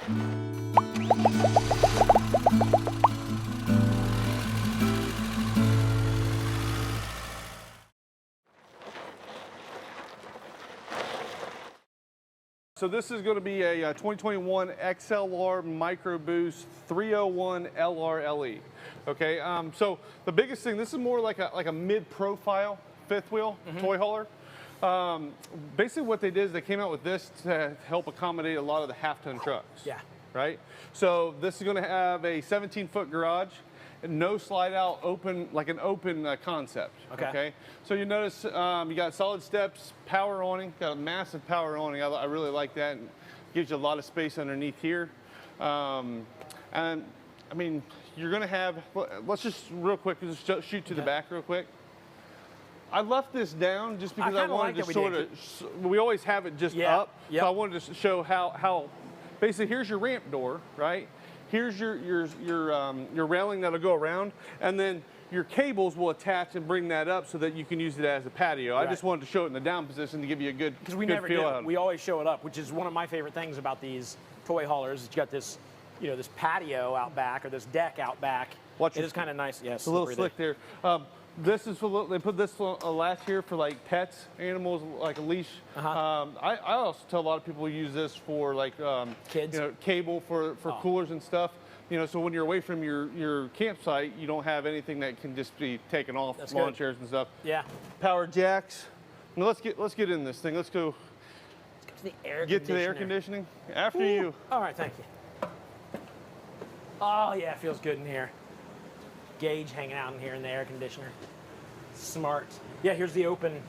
So this is going to be a 2021 XLR Micro Boost 301 LRLE. Okay, so the biggest thing, this is more like a mid-profile fifth wheel toy hauler. Basically what they did is they came out with this to help accommodate a lot of the half-ton trucks. Yeah. Right? So this is going to have a 17-foot garage, and no slide out, open, like an open concept. Okay. So you notice you got solid steps, power awning, got a massive power awning. I really like that. And gives you a lot of space underneath here. And I mean, you're going to have, let's just real quick, just shoot to the back real quick. I left this down just because I wanted to sort of, we always have it just up. So I wanted to show how basically here's your ramp door, right? Here's your railing that'll go around, and then your cables will attach and bring that up so that you can use it as a patio. I just wanted to show it in the down position to give you a good because we never do. We always show it up, which is one of my favorite things about these toy haulers. Is you got this, you know, this patio out back or this deck out back. It is kind of nice. Yeah, it's a little slick there. This is for, they put this latch here for like pets, animals, like a leash. I also tell a lot of people use this for like kids, you know, cable for coolers and stuff. You know, so when you're away from your campsite, you don't have anything that can just be taken off, lawn chairs and stuff. Yeah. Power jacks. Now let's get in this thing. Let's go. Let's get to the air. Get to the air conditioning. After you. All right, thank you. Oh yeah, it feels good in here. Gauge hanging out in here in the air conditioner. Smart. Yeah, here's the open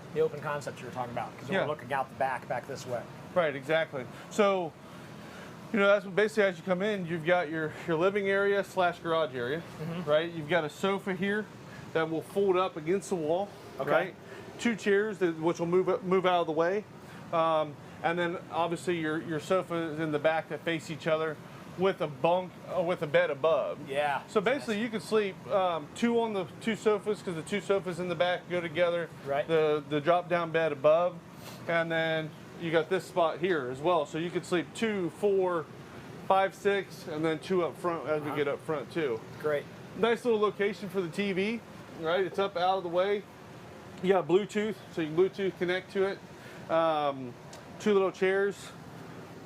concept you were talking about, because we're looking out the back this way. Right, exactly. So, you know, that's basically as you come in, you've got your living area / garage area, right? You've got a sofa here that will fold up against the wall, right? 2 chairs which will move out of the way, and then obviously your sofa is in the back that face each other, with a bunk, with a bed above. Yeah. So basically, you can sleep 2 on the 2 sofas, because the 2 sofas in the back go together. Right. The drop down bed above, and then you got this spot here as well. So you could sleep 2, 4, 5, 6, and then 2 up front as we get up front too. Great. Nice little location for the TV. Right. It's up out of the way. You got Bluetooth, so you can Bluetooth connect to it. 2 little chairs.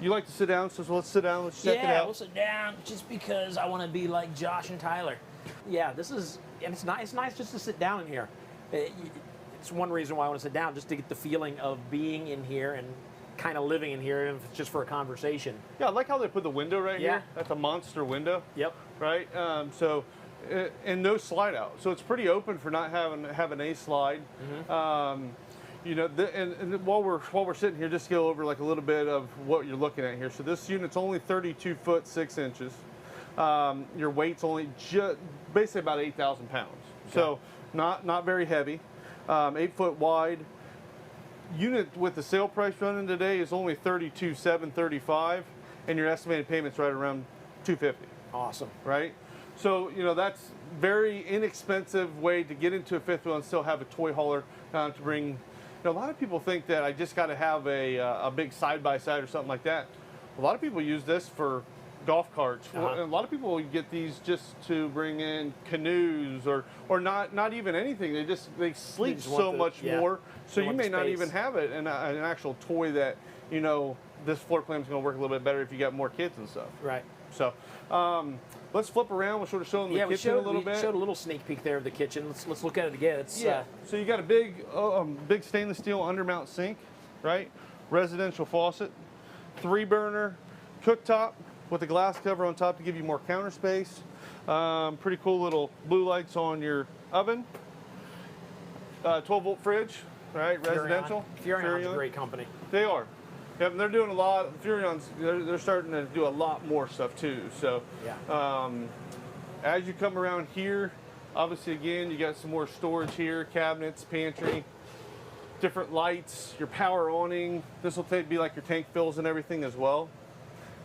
You like to sit down, so let's sit down, let's check it out. Yeah, we'll sit down just because I want to be like Josh and Tyler. Yeah, this is, and it's nice just to sit down in here. It's one reason why I want to sit down, just to get the feeling of being in here and kind of living in here, if it's just for a conversation. Yeah, I like how they put the window right here. That's a monster window. Yep. Right, and no slide out. So it's pretty open for not having a slide. You know, and while we're sitting here, just go over like a little bit of what you're looking at here. So this unit's only 32 foot 6 inches. Your weight's only basically about 8,000 pounds. So not very heavy. 8 foot wide. Unit with the sale price running today is only $32,735, and your estimated payment's right around $250. Awesome. Right. So you know that's very inexpensive way to get into a fifth wheel and still have a toy hauler to bring. You know, a lot of people think that I just got to have a big side-by-side or something like that. A lot of people use this for golf carts. A lot of people get these just to bring in canoes or not even anything. They sleep so much more. So you may not even have it in an actual toy that, you know, this floor plan is going to work a little bit better if you got more kids and stuff. Right. So let's flip around. We'll sort of show them the kitchen a little bit. We showed a little sneak peek there of the kitchen. Let's look at it again. It's, So you got a big stainless steel undermount sink, right? Residential faucet, 3-burner cooktop with a glass cover on top to give you more counter space. Pretty cool little blue lights on your oven. 12-volt fridge, right? Residential. Furion's a great company. They are. Yep, and they're doing a lot. Furion's, they're starting to do a lot more stuff too. So, as you come around here, obviously again you got some more storage here, cabinets, pantry, different lights, your power awning. This will be like your tank fills and everything as well.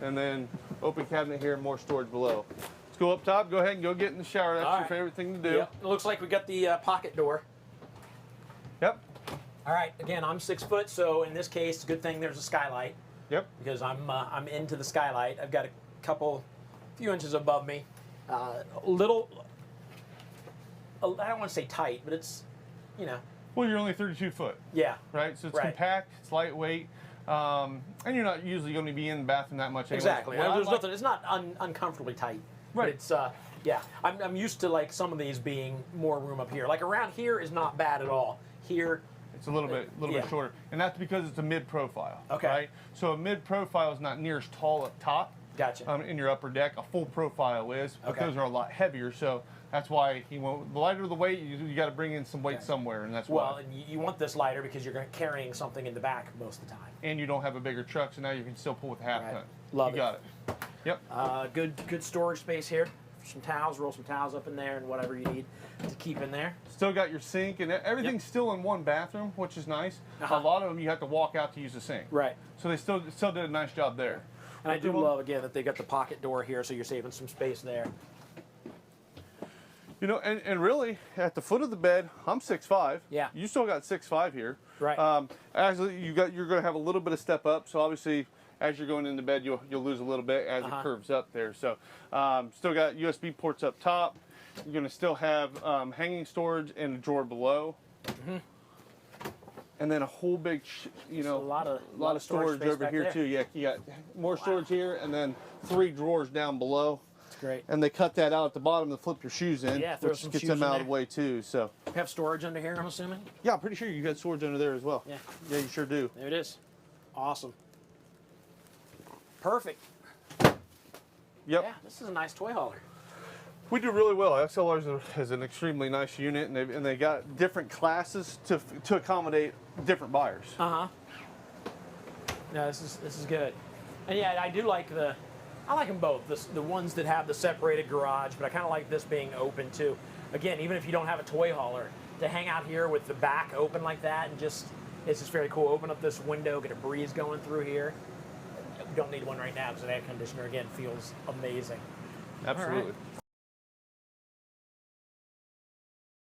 And then open cabinet here, more storage below. Let's go up top. Go ahead and go get in the shower. That's your favorite thing to do. Yep. It looks like we got the pocket door. Yep. All right, again, I'm 6 foot, so in this case, it's a good thing there's a skylight. Yep. Because I'm into the skylight. I've got a few inches above me. A little, I don't want to say tight, but it's, you know. Well, you're only 32 foot. Yeah. Right? So it's Right. compact, it's lightweight, and you're not usually going to be in the bathroom that much anyways. Exactly. Well, There's nothing. It's not uncomfortably tight. Right. But it's yeah. I'm used to like some of these being more room up here. Like around here is not bad at all. Here. It's a little bit shorter, and that's because it's a mid-profile. Okay. Right. So a mid-profile is not near as tall up top. Gotcha. In your upper deck, a full profile is, but Okay. those are a lot heavier. So that's why the lighter the weight, you got to bring in some weight somewhere, and that's Well, why. and you want this lighter because you're carrying something in the back most of the time. And you don't have a bigger truck, so now you can still pull with a half Right. ton. Love you it. got it. Yep. Good storage space here. Some towels, roll some towels up in there, and whatever you need to keep in there. Still got your sink, and everything's still in one bathroom, which is nice. Uh-huh. A lot of them you have to walk out to use the sink. Right. So they still did a nice job there. And I do love, again, that they got the pocket door here, so you're saving some space there. You know, and really, at the foot of the bed, I'm 6'5". Yeah. You still got 6'5" here. Right. Actually, you're going to have a little bit of step up. So obviously, as you're going into bed, you'll lose a little bit as it curves up there. So still got USB ports up top. You're going to still have hanging storage and a drawer below. Mm-hmm. And then a whole big, a lot of storage space over back here there. too. Yeah, you got more storage here, and then 3 drawers down below. It's great. And they cut that out at the bottom to flip your shoes in, Yeah, throw which some gets shoes them in out there. of the way too. So You have storage under here, I'm assuming? yeah, I'm pretty sure you got storage under there as well. Yeah. Yeah, you sure do. There it is. Awesome. Perfect. Yep. Yeah, this is a nice toy hauler. We do really well. XLR is an extremely nice unit, and they got different classes to accommodate different buyers. No, this is good. And yeah, I do like I like them both. The ones that have the separated garage, but I kind of like this being open too. Again, even if you don't have a toy hauler, to hang out here with the back open like that and it's just very cool. Open up this window, get a breeze going through here. We don't need one right now because the air conditioner again feels amazing. Absolutely. All right.